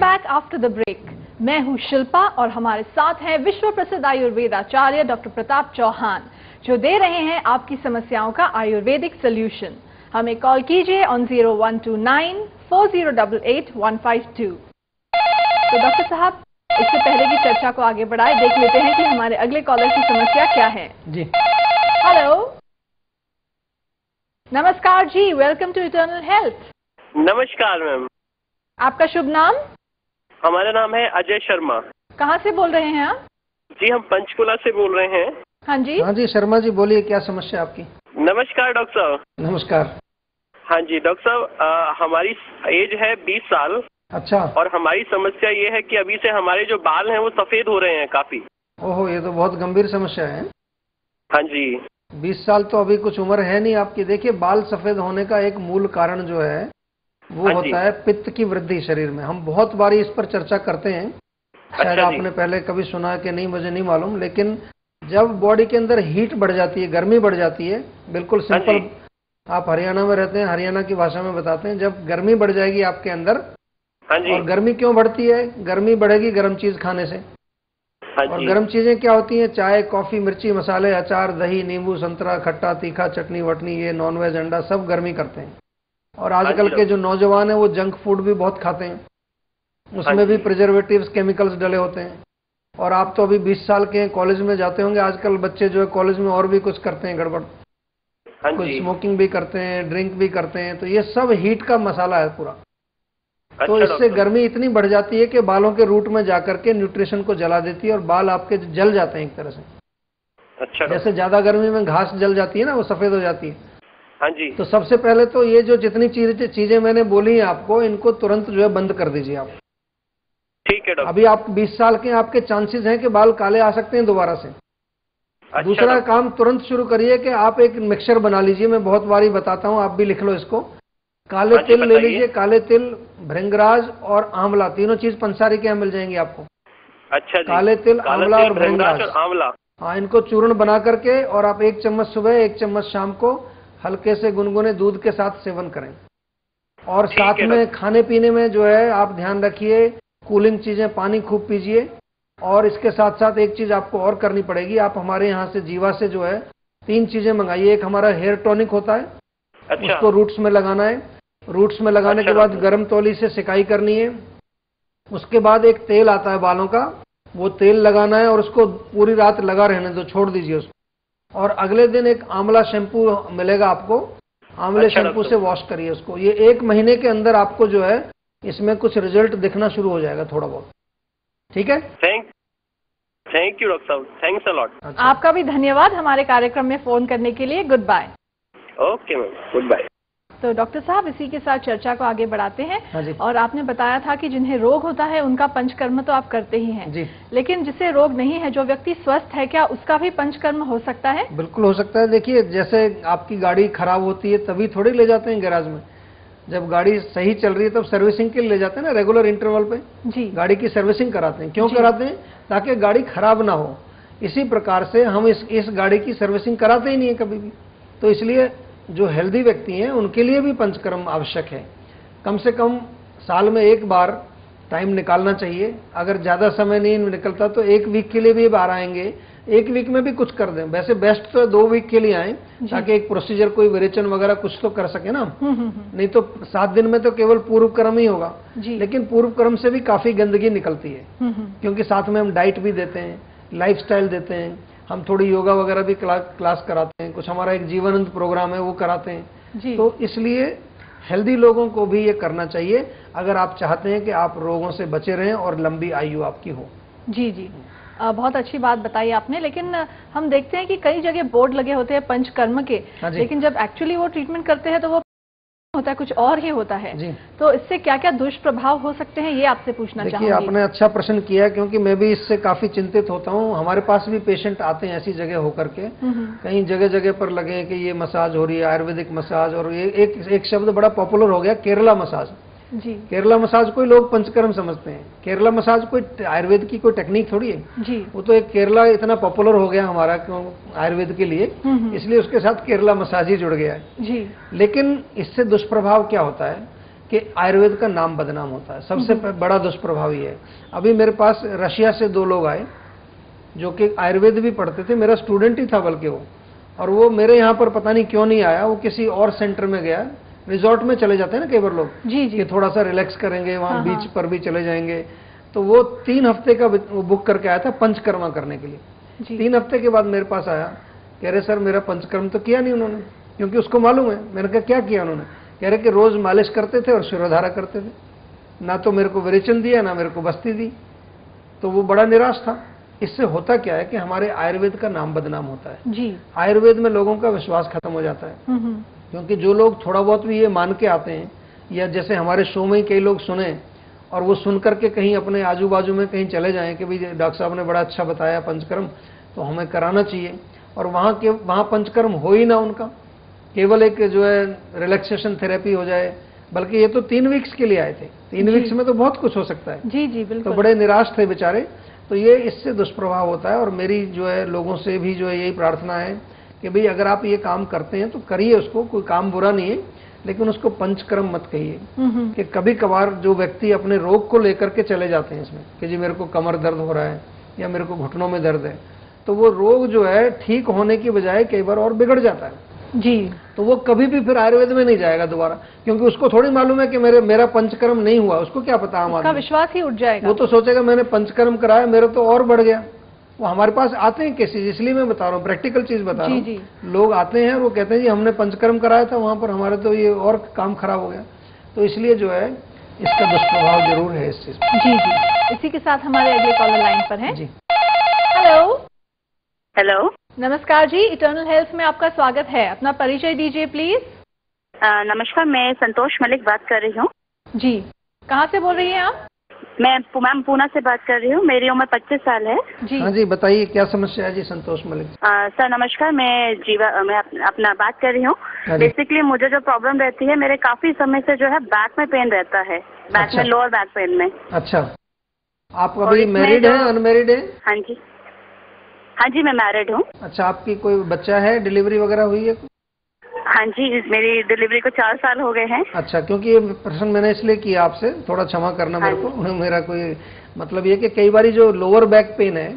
Back after the break. मैं हूं शिल्पा और हमारे साथ हैं विश्व प्रसिद्ध आयुर्वेद आचार्य डॉक्टर प्रताप चौहान, जो दे रहे हैं आपकी समस्याओं का आयुर्वेदिक सोल्यूशन। हमें कॉल कीजिए ऑन 01294088-152। तो डॉक्टर साहब, इससे पहले की चर्चा को आगे बढ़ाए, देख लेते हैं कि हमारे अगले कॉलर की समस्या क्या है। जी हेलो, नमस्कार जी, वेलकम टू इटर्नल हेल्थ। नमस्कार मैम। आपका शुभ नाम? हमारा नाम है अजय शर्मा। कहाँ से बोल रहे हैं आप? जी हम पंचकुला से बोल रहे हैं। हाँ जी। हाँ जी शर्मा जी, बोलिए क्या समस्या आपकी। नमस्कार डॉक्टर साहब। नमस्कार। हाँ जी डॉक्टर साहब, हमारी एज है 20 साल। अच्छा। और हमारी समस्या ये है कि अभी से हमारे जो बाल हैं वो सफेद हो रहे हैं काफी। ओहो, ये तो बहुत गंभीर समस्या है। हाँ जी। 20 साल तो अभी कुछ उम्र है नहीं आपकी। देखिए, बाल सफेद होने का एक मूल कारण जो है वो होता है पित्त की वृद्धि शरीर में। हम बहुत बारी इस पर चर्चा करते हैं, शायद आपने पहले कभी सुना है कि नहीं मुझे नहीं मालूम, लेकिन जब बॉडी के अंदर हीट बढ़ जाती है, गर्मी बढ़ जाती है, बिल्कुल सिंपल, आप हरियाणा में रहते हैं, हरियाणा की भाषा में बताते हैं, जब गर्मी बढ़ जाएगी आपके अंदर। और गर्मी क्यों बढ़ती है? गर्मी बढ़ेगी गर्म चीज खाने से। और गर्म चीजें क्या होती हैं? चाय, कॉफी, मिर्ची, मसाले, अचार, दही, नींबू, संतरा, खट्टा, तीखा, चटनी वटनी, ये नॉनवेज, अंडा, सब गर्मी करते हैं। और आजकल के जो नौजवान हैं वो जंक फूड भी बहुत खाते हैं, उसमें भी प्रिजर्वेटिव्स, केमिकल्स डले होते हैं। और आप तो अभी 20 साल के हैं, कॉलेज में जाते होंगे, आजकल बच्चे जो है कॉलेज में और भी कुछ करते हैं गड़बड़, कुछ स्मोकिंग भी करते हैं, ड्रिंक भी करते हैं। तो ये सब हीट का मसाला है पूरा। तो इससे गर्मी इतनी बढ़ जाती है कि बालों के रूट में जाकर के न्यूट्रिशन को जला देती है और बाल आपके जल जाते हैं एक तरह से। अच्छा। जैसे ज्यादा गर्मी में घास जल जाती है ना, वो सफेद हो जाती है। हाँ जी। तो सबसे पहले तो ये जो जितनी चीजें मैंने बोली हैं आपको, इनको तुरंत जो है बंद कर दीजिए आप। ठीक है डॉक्टर। अभी आप 20 साल के, आपके चांसेस हैं कि बाल काले आ सकते हैं दोबारा से। दूसरा काम तुरंत शुरू करिए कि आप एक मिक्सचर बना लीजिए। मैं बहुत बारी बताता हूँ, आप भी लिख लो इसको। काले तिल ले लीजिए, काले तिल, भृंगराज और आंवला, तीनों चीज पंसारी के यहाँ मिल जाएंगी आपको। अच्छा जी। काले तिल, आंवला और भृंगराज, आंवला, हाँ, इनको चूर्ण बना करके और आप 1 चम्मच सुबह 1 चम्मच शाम को हल्के से गुनगुने दूध के साथ सेवन करें। और साथ में खाने पीने में जो है आप ध्यान रखिए, कूलिंग चीजें, पानी खूब पीजिए। और इसके साथ साथ एक चीज आपको और करनी पड़ेगी, आप हमारे यहाँ से जीवा से जो है 3 चीजें मंगाइए। एक हमारा हेयर टॉनिक होता है, उसको रूट्स में लगाना है। रूट्स में लगाने के बाद गर्म तौली से सिकाई करनी है। उसके बाद एक तेल आता है बालों का, वो तेल लगाना है और उसको पूरी रात लगा रहने दो, छोड़ दीजिए उसको। और अगले दिन एक आंवला शैम्पू मिलेगा आपको, आंवले शैम्पू से वॉश करिए उसको। ये 1 महीने के अंदर आपको जो है इसमें कुछ रिजल्ट दिखना शुरू हो जाएगा थोड़ा बहुत। ठीक है? थैंक यू डॉक्टर साहब, थैंक्स अ लॉट। आपका भी धन्यवाद हमारे कार्यक्रम में फोन करने के लिए। Good bye. Okay ma'am, good bye. तो डॉक्टर साहब, इसी के साथ चर्चा को आगे बढ़ाते हैं। हाँ जी। और आपने बताया था कि जिन्हें रोग होता है उनका पंचकर्म तो आप करते ही हैं जी। लेकिन जिसे रोग नहीं है, जो व्यक्ति स्वस्थ है, क्या उसका भी पंचकर्म हो सकता है? बिल्कुल हो सकता है। देखिए, जैसे आपकी गाड़ी खराब होती है तभी थोड़ी ले जाते हैं गैराज में। जब गाड़ी सही चल रही है तब सर्विसिंग के लिए ले जाते हैं ना, रेगुलर इंटरवल पे जी। गाड़ी की सर्विसिंग कराते हैं। क्यों कराते हैं? ताकि गाड़ी खराब ना हो। इसी प्रकार से हम इस गाड़ी की सर्विसिंग कराते ही नहीं है कभी भी। तो इसलिए जो हेल्दी व्यक्ति हैं उनके लिए भी पंचकर्म आवश्यक है। कम से कम साल में 1 बार टाइम निकालना चाहिए। अगर ज्यादा समय नहीं निकलता तो 1 वीक के लिए भी बाहर आएंगे, 1 वीक में भी कुछ कर दें। वैसे बेस्ट तो 2 वीक के लिए आए, ताकि एक प्रोसीजर, कोई विरेचन वगैरह कुछ तो कर सके ना। नहीं तो 7 दिन में तो केवल पूर्व कर्म ही होगा। लेकिन पूर्व कर्म से भी काफी गंदगी निकलती है, क्योंकि साथ में हम डाइट भी देते हैं, लाइफस्टाइल देते हैं, हम थोड़ी योगा वगैरह भी क्लास कराते हैं, कुछ हमारा एक जीवनानंद प्रोग्राम है वो कराते हैं। तो इसलिए हेल्दी लोगों को भी ये करना चाहिए, अगर आप चाहते हैं कि आप रोगों से बचे रहें और लंबी आयु आपकी हो। जी जी, बहुत अच्छी बात बताई आपने। लेकिन हम देखते हैं कि कई जगह बोर्ड लगे होते हैं पंचकर्म के, लेकिन जब एक्चुअली वो ट्रीटमेंट करते हैं तो वो होता है कुछ और ही होता है। तो इससे क्या क्या दुष्प्रभाव हो सकते हैं, ये आपसे पूछना चाहूंगी। देखिए, आपने अच्छा प्रश्न किया है, क्योंकि मैं भी इससे काफी चिंतित होता हूँ। हमारे पास भी पेशेंट आते हैं ऐसी जगह होकर के, कहीं जगह जगह पर लगे हैं कि ये मसाज हो रही है, आयुर्वेदिक मसाज। और ये एक शब्द बड़ा पॉपुलर हो गया, केरला मसाज। जी। केरला मसाज कोई लोग पंचकर्म समझते हैं। केरला मसाज कोई आयुर्वेद की कोई टेक्निक थोड़ी है जी। वो तो एक केरला इतना पॉपुलर हो गया हमारा आयुर्वेद के लिए, इसलिए उसके साथ केरला मसाज ही जुड़ गया है। जी। लेकिन इससे दुष्प्रभाव क्या होता है कि आयुर्वेद का नाम बदनाम होता है, सबसे बड़ा दुष्प्रभाव ये है। अभी मेरे पास रशिया से 2 लोग आए जो कि आयुर्वेद भी पढ़ते थे, मेरा स्टूडेंट ही था बल्कि वो, और वो मेरे यहाँ पर पता नहीं क्यों नहीं आया, वो किसी और सेंटर में गया। रिजॉर्ट में चले जाते हैं ना कई बार लोग जी कि थोड़ा सा रिलैक्स करेंगे, वहाँ बीच पर भी चले जाएंगे, तो वो 3 हफ्ते का बुक करके आया था पंचकर्मा करने के लिए। 3 हफ्ते के बाद मेरे पास आया, कह रहे सर मेरा पंचकर्म तो किया नहीं उन्होंने, क्योंकि उसको मालूम है। मैंने कहा क्या किया उन्होंने? कह रहे कि रोज मालिश करते थे और शिरोधारा करते थे, ना तो मेरे को विरेचन दिया ना मेरे को बस्ती दी। तो वो बड़ा निराश था। इससे होता क्या है कि हमारे आयुर्वेद का नाम बदनाम होता है जी। आयुर्वेद में लोगों का विश्वास खत्म हो जाता है, क्योंकि जो लोग थोड़ा बहुत भी ये मान के आते हैं, या जैसे हमारे शो में ही कई लोग सुने और वो सुन करके कहीं अपने आजू बाजू में कहीं चले जाएं कि भाई डॉक्टर साहब ने बड़ा अच्छा बताया पंचकर्म, तो हमें कराना चाहिए, और वहाँ पंचकर्म हो ही ना उनका, केवल एक जो है रिलैक्सेशन थेरेपी हो जाए। बल्कि ये तो 3 वीक्स के लिए आए थे, 3 वीक्स में तो बहुत कुछ हो सकता है। जी जी बिल्कुल। तो बड़े निराश थे बेचारे। तो ये इससे दुष्प्रभाव होता है, और मेरी जो है लोगों से भी जो है यही प्रार्थना है कि भाई अगर आप ये काम करते हैं तो करिए उसको, कोई काम बुरा नहीं है, लेकिन उसको पंचकर्म मत कहिए। कि कभी कभार जो व्यक्ति अपने रोग को लेकर के चले जाते हैं इसमें कि जी मेरे को कमर दर्द हो रहा है या मेरे को घुटनों में दर्द है, तो वो रोग जो है ठीक होने की बजाय कई बार और बिगड़ जाता है जी। तो वो कभी भी फिर आयुर्वेद में नहीं जाएगा दोबारा, क्योंकि उसको थोड़ी मालूम है कि मेरा पंचकर्म नहीं हुआ। उसको क्या पता, आम आदमी विश्वास ही उठ जाएगा। वो तो सोचेगा मैंने पंचकर्म कराया, मेरा तो और बढ़ गया। वो हमारे पास आते हैं केसेज, इसलिए मैं बता रहा हूँ, प्रैक्टिकल चीज बता रहा हूँ। लोग आते हैं, वो कहते हैं जी हमने पंचकर्म कराया था, वहां पर हमारे तो ये और काम खराब हो गया। तो इसलिए जो है इसका दुष्प्रभाव जरूर है इस चीज पर। जी जी। इसी के साथ हमारे अगले कॉलर लाइन पर है। जी हेलो। हेलो, नमस्कार जी, इटर्नल हेल्थ में आपका स्वागत है। अपना परिचय दीजिए प्लीज। नमस्कार, मैं संतोष मलिक बात कर रही हूँ। जी, कहाँ से बोल रही हैं आप? मैं मैम पूना से बात कर रही हूँ, मेरी उम्र 25 साल है। जी हाँ जी, बताइए क्या समस्या है जी संतोष मलिक। सर नमस्कार, मैं अपना बात कर रही हूँ। बेसिकली मुझे जो प्रॉब्लम रहती है, मेरे काफी समय से जो है बैक में पेन रहता है, बैक में, लोअर बैक पेन में। अच्छा, आप अभी मैरिड है अनमैरिड है? हाँ जी मैं मैरिड हूँ। अच्छा, आपकी कोई बच्चा है, डिलीवरी वगैरह हुई है? हाँ जी, मेरी डिलीवरी को 4 साल हो गए हैं। अच्छा, क्योंकि ये प्रश्न मैंने इसलिए किया आपसे, थोड़ा क्षमा करना मेरे को, मेरा कोई मतलब ये कि कई बारी जो लोअर बैक पेन है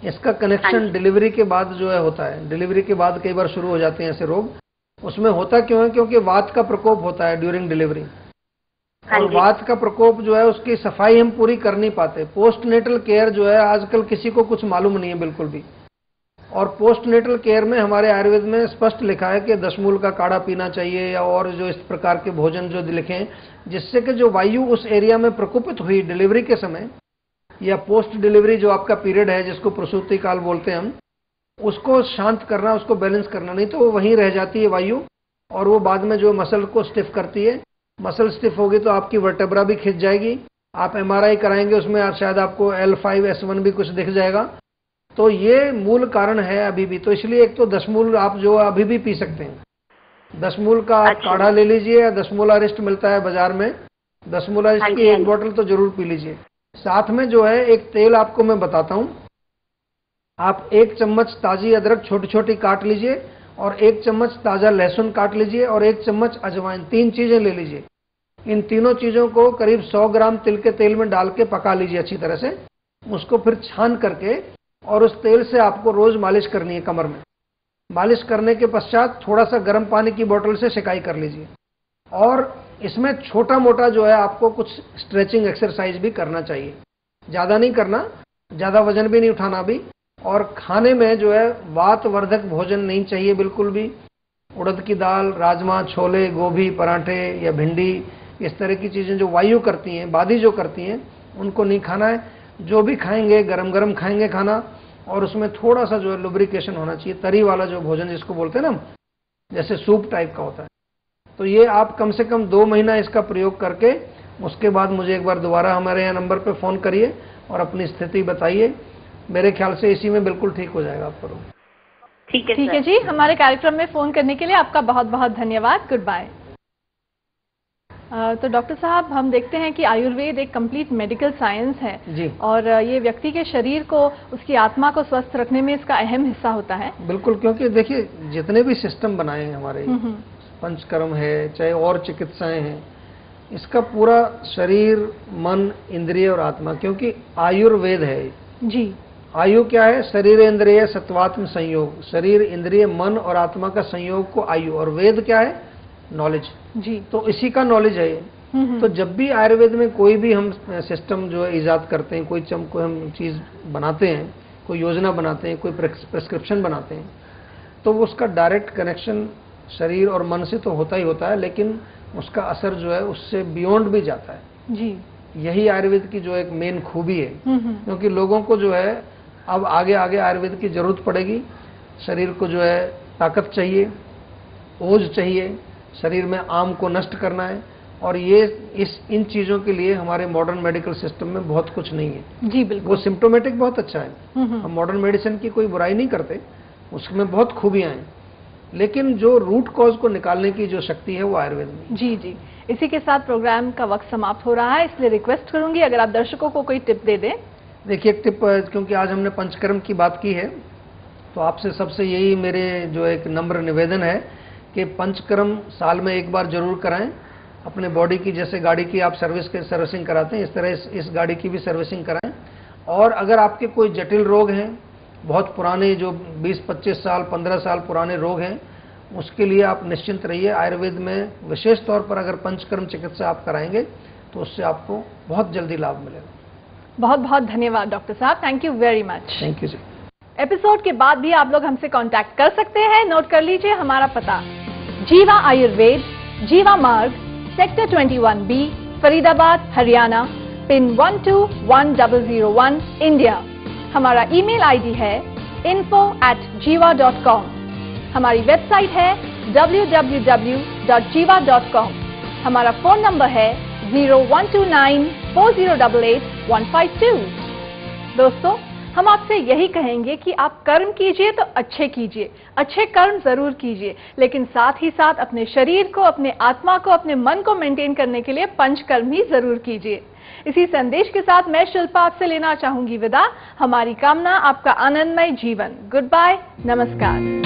इसका कनेक्शन डिलीवरी के बाद जो है होता है। डिलीवरी के बाद कई बार शुरू हो जाते हैं ऐसे रोग। उसमें होता क्यों है? क्योंकि वात का प्रकोप होता है ड्यूरिंग डिलीवरी, और वात का प्रकोप जो है उसकी सफाई हम पूरी कर नहीं पाते। पोस्टनेटल केयर जो है आजकल किसी को कुछ मालूम नहीं है बिल्कुल भी, और पोस्टनेटल केयर में हमारे आयुर्वेद में स्पष्ट लिखा है कि दशमूल का काढ़ा पीना चाहिए, या और जो इस प्रकार के भोजन जो लिखे हैं, जिससे कि जो वायु उस एरिया में प्रकोपित हुई डिलीवरी के समय या पोस्ट डिलीवरी जो आपका पीरियड है, जिसको प्रसूति काल बोलते हैं हम, उसको शांत करना, उसको बैलेंस करना। नहीं तो वो वहीं रह जाती है वायु, और वो बाद में जो मसल को स्टिफ करती है। मसल स्टिफ होगी तो आपकी वर्टेब्रा भी खिंच जाएगी। आप MRI कराएंगे, उसमें शायद आपको L5S1 भी कुछ दिख जाएगा। तो ये मूल कारण है अभी भी। तो इसलिए एक तो दशमूल आप जो अभी भी पी सकते हैं, दशमूल का आप काढ़ा ले लीजिए, या दशमूल अरिष्ट मिलता है बाजार में, दशमूल अरिष्ट की 1 बोतल तो जरूर पी लीजिए। साथ में जो है एक तेल आपको मैं बताता हूँ, आप 1 चम्मच ताजी अदरक छोटी छोटी काट लीजिए, और 1 चम्मच ताजा लहसुन काट लीजिए, और 1 चम्मच अजवाइन, 3 चीजें ले लीजिए। इन तीनों चीजों को करीब 100 ग्राम तिल के तेल में डाल के पका लीजिए अच्छी तरह से। उसको फिर छान करके, और उस तेल से आपको रोज मालिश करनी है कमर में। मालिश करने के पश्चात थोड़ा सा गर्म पानी की बोतल से सिकाई कर लीजिए, और इसमें छोटा मोटा जो है आपको कुछ स्ट्रेचिंग एक्सरसाइज भी करना चाहिए। ज्यादा नहीं करना, ज्यादा वजन भी नहीं उठाना भी। और खाने में जो है वात वर्धक भोजन नहीं चाहिए बिल्कुल भी। उड़द की दाल, राजमा, छोले, गोभी, पराठे या भिंडी, इस तरह की चीजें जो वायु करती हैं, बादी जो करती हैं, उनको नहीं खाना है। जो भी खाएंगे गरम गरम खाएंगे खाना, और उसमें थोड़ा सा जो है लुब्रिकेशन होना चाहिए। तरी वाला जो भोजन जिसको बोलते हैं ना, जैसे सूप टाइप का होता है। तो ये आप कम से कम 2 महीना इसका प्रयोग करके, उसके बाद मुझे एक बार दोबारा हमारे यहाँ नंबर पे फोन करिए और अपनी स्थिति बताइए। मेरे ख्याल से इसी में बिल्कुल ठीक हो जाएगा आपका रोग। ठीक है जी, हमारे कार्यक्रम में फोन करने के लिए आपका बहुत बहुत धन्यवाद। Good bye. तो डॉक्टर साहब, हम देखते हैं कि आयुर्वेद एक कंप्लीट मेडिकल साइंस है जी, और ये व्यक्ति के शरीर को, उसकी आत्मा को स्वस्थ रखने में इसका अहम हिस्सा होता है। बिल्कुल, क्योंकि देखिए जितने भी सिस्टम बनाए हैं हमारे, पंचकर्म है चाहे और चिकित्साएं हैं, इसका पूरा शरीर, मन, इंद्रिय और आत्मा, क्योंकि आयुर्वेद है जी। आयु क्या है? शरीर इंद्रिय सत्वात्म संयोग, शरीर इंद्रिय मन और आत्मा का संयोग को आयु, और वेद क्या है? नॉलेज जी। तो इसी का नॉलेज है ये। तो जब भी आयुर्वेद में कोई भी हम सिस्टम जो है ईजाद करते हैं, कोई हम चीज बनाते हैं, कोई योजना बनाते हैं, कोई प्रेस्क्रिप्शन बनाते हैं, तो उसका डायरेक्ट कनेक्शन शरीर और मन से तो होता ही होता है, लेकिन उसका असर जो है उससे बियॉन्ड भी जाता है जी। यही आयुर्वेद की जो एक मेन खूबी है, क्योंकि लोगों को जो है अब आगे आगे आयुर्वेद की जरूरत पड़ेगी। शरीर को जो है ताकत चाहिए, ओज चाहिए, शरीर में आम को नष्ट करना है, और ये इन चीजों के लिए हमारे मॉडर्न मेडिकल सिस्टम में बहुत कुछ नहीं है। जी बिल्कुल। वो सिम्टोमेटिक बहुत अच्छा है, हम मॉडर्न मेडिसिन की कोई बुराई नहीं करते, उसमें बहुत खूबियां हैं, लेकिन जो रूट कॉज को निकालने की जो शक्ति है वो आयुर्वेद में। जी जी। इसी के साथ प्रोग्राम का वक्त समाप्त हो रहा है, इसलिए रिक्वेस्ट करूंगी अगर आप दर्शकों को कोई टिप दे दें। देखिए, एक टिप, क्योंकि आज हमने पंचकर्म की बात की है, तो आपसे सबसे यही मेरे जो एक नम्र निवेदन है कि पंचकर्म साल में एक बार जरूर कराएं। अपने बॉडी की, जैसे गाड़ी की आप सर्विसिंग कराते हैं, इस तरह इस गाड़ी की भी सर्विसिंग कराएं। और अगर आपके कोई जटिल रोग हैं, बहुत पुराने, जो 20-25 साल 15 साल पुराने रोग हैं, उसके लिए आप निश्चिंत रहिए। आयुर्वेद में विशेष तौर पर अगर पंचकर्म चिकित्सा आप कराएंगे तो उससे आपको बहुत जल्दी लाभ मिलेगा। बहुत बहुत धन्यवाद डॉक्टर साहब, thank you very much. Thank you जी। एपिसोड के बाद भी आप लोग हमसे कांटेक्ट कर सकते हैं, नोट कर लीजिए हमारा पता, जीवा आयुर्वेद, जीवा मार्ग, sector 21B, Faridabad, Haryana, pin 121001, India. हमारा ईमेल आईडी है info@jiva.com। हमारी वेबसाइट है www.jiva.com। हमारा फोन नंबर है 01294088-152। दोस्तों, हम आपसे यही कहेंगे कि आप कर्म कीजिए तो अच्छे कीजिए, अच्छे कर्म जरूर कीजिए, लेकिन साथ ही साथ अपने शरीर को, अपने आत्मा को, अपने मन को मेंटेन करने के लिए पंचकर्म ही जरूर कीजिए। इसी संदेश के साथ मैं शिल्पा आपसे लेना चाहूंगी विदा। हमारी कामना आपका आनंदमय जीवन। गुड बाय, नमस्कार।